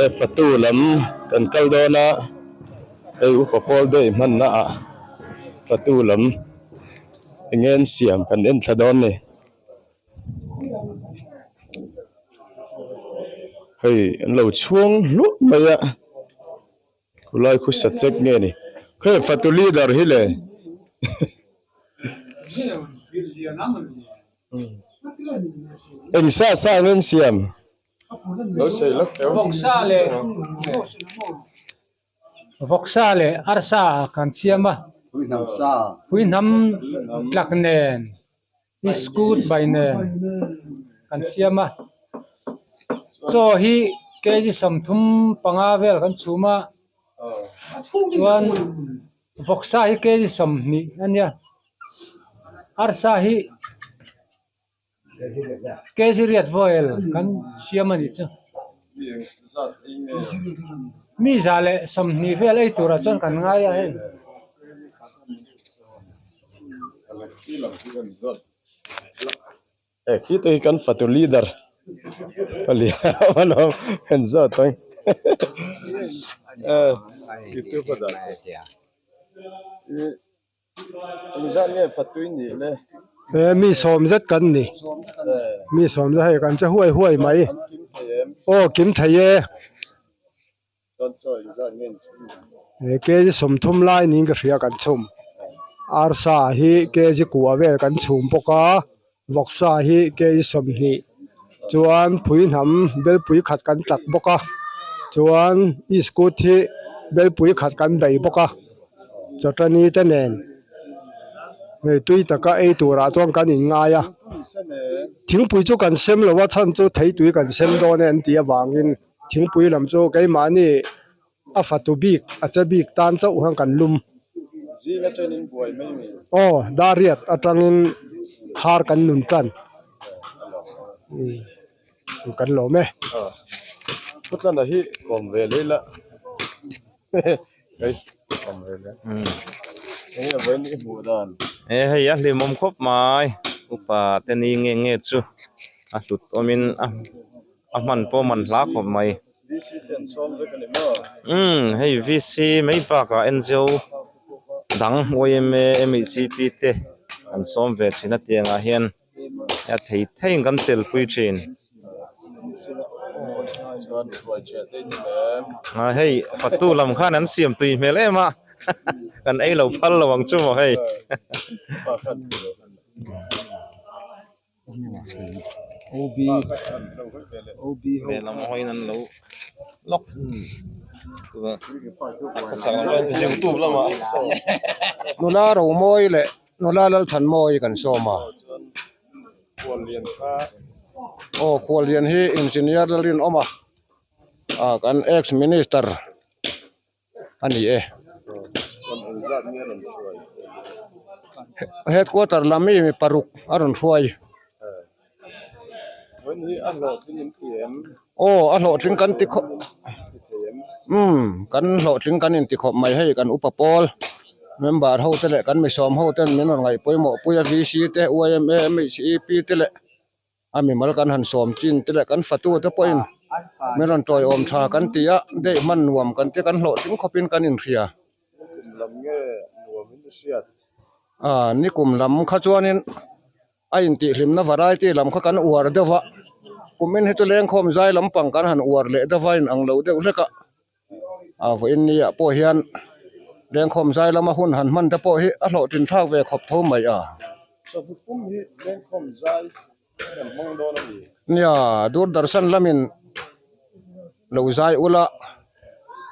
le fatu lam kan kal do na ei upapol dei man na fatu lam ngen siam kan en thadon ne hei an lo chuang lu maya kulai khu sachek nge ni khoi fatu leader hi le em sa ngen siam lo sei lo voksa le arsa kan siama puinam tlaknen iskut bainen kan siama so hi keji samthum pangavel kan chuma chuan voksa hi keji samni ania arsa hi keji riat voel kan siama ni chu mi zale samni vel ei tura chon kan ngai a hen khi tôi kan fatu leader palia ano kan zo toy youtube da ni za nge fatu ni le mi som rất cần nè mi som rất hay cần cho huay huay máy ô kiếm thấy cái som thum lai nín cái gì cần chum arsa hi cái gì của về cần chum boka voksa hi cái som ni chuan phui nam bel phui khat kan tlak boka chuan iskut hi bel phui khat kan dei boka chotani te nen người tuy tất cả ấy tuổi ra trong cái nhìn ngay à, tiếng bùi cho cần xem là what chân cho thấy tuổi cần xem đó nên đi vàng in tiếng bùi làm cho cái mà này à phát tu big à chỉ big tan cho uang cần lum, đã riết à trong in har cần nung chân, cần lỗ mẹ, bất là hi còn về lấy là, đây còn về đấy, cái này với những mùa đàn hay á li mom khop mai upa teni nge chu a tut omin a man po man la khop mai hey vc mai pa ka enzo dang oyme mecp te an som ve thina tianga hian ya thei kan tel pui chin hey fatu lam khan an siam tui mele ma kan ei lo phal lo wang chu mo hei ob ve lam hoi nan lo lok wa sang lo youtube la ma nó la rau moi le nó la lal than moi kan so ma khol lian hi engineer lalin oma kan ex minister ani headquarter lami mi paruk aron huai a lo tling kan ti kho kan lo tling kan in ti kho mai hei kan upapol member ho te le kan mi som ho ten min ngai poimo puya vc te oyma mecp te le ami mal kan han som chin te le kan fatu te poin meron toy om tha kan tia de man nuam kan te kan lo tling khopin kan in khia ni kum lam kha chuanin a in ti hlim na variety lam kha kan uar dewa kumin he chu leng khom zai lam pang kan han uar le dewa in ang lo de uleka vo in ni po hian leng khom zai lam a hun han man te po hi a lo tin thak ve khop tho mai so kum hi leng khom zai kan mong do na ni nia dur darshan lamin lo zai ula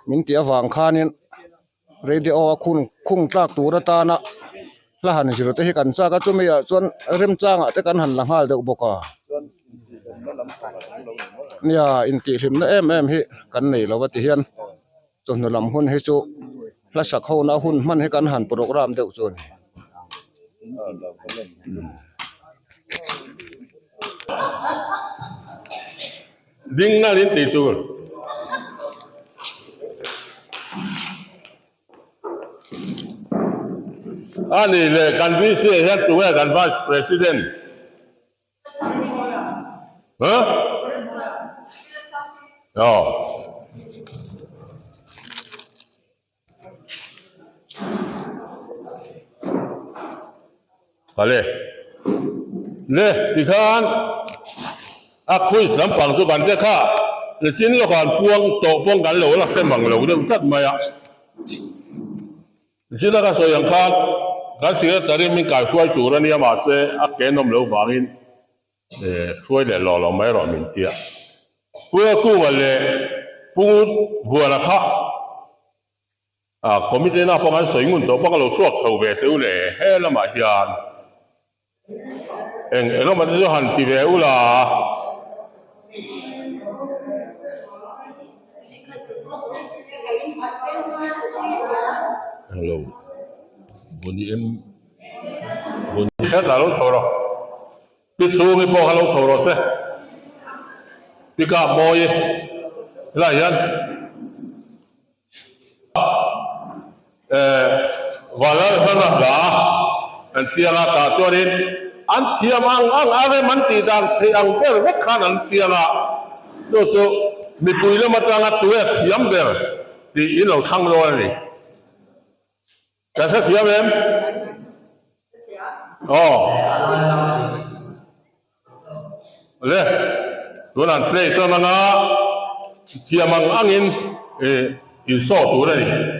min ti awang khanin radio khung tlak tura ta na la han ziro te hi kan cha ka chumi a chuan rem changa te kan han langhal deuh boka nia in ti hlim na em hi kan nei lo ti hian chon lam hun hi chu la sak ho na hun man hi kan han program deuh chun ding na lin ti tu ani le kan vice head to where kan vice president le ti khan a khui lam pang chu kan te kha le chin lo kan puang to pong kan lo la se mang lo de tat ma ya sila ka so yang khan kan sila tari min kai huai tu ran ya ma se a ke nom lo wangin huai le lo mai ro min tia puya ku le pu vua la kha committee na pong an soi ngun to pong lo suak chho ve tu le he la ma hian eng ma chu han ti ve u la hello boni em boni he la lo so ro pi su ngi po ha lo so ro se pi ka mo ye la yan wala sana da antiala ta chorin antia mang ang ave man ti dan thei ang ber vek khan antiala cho mi pui le ma tanga tuet yam ber ti ilo thang lo ni ka sa siam em le tuan play to na chia mang angin in so tu le ni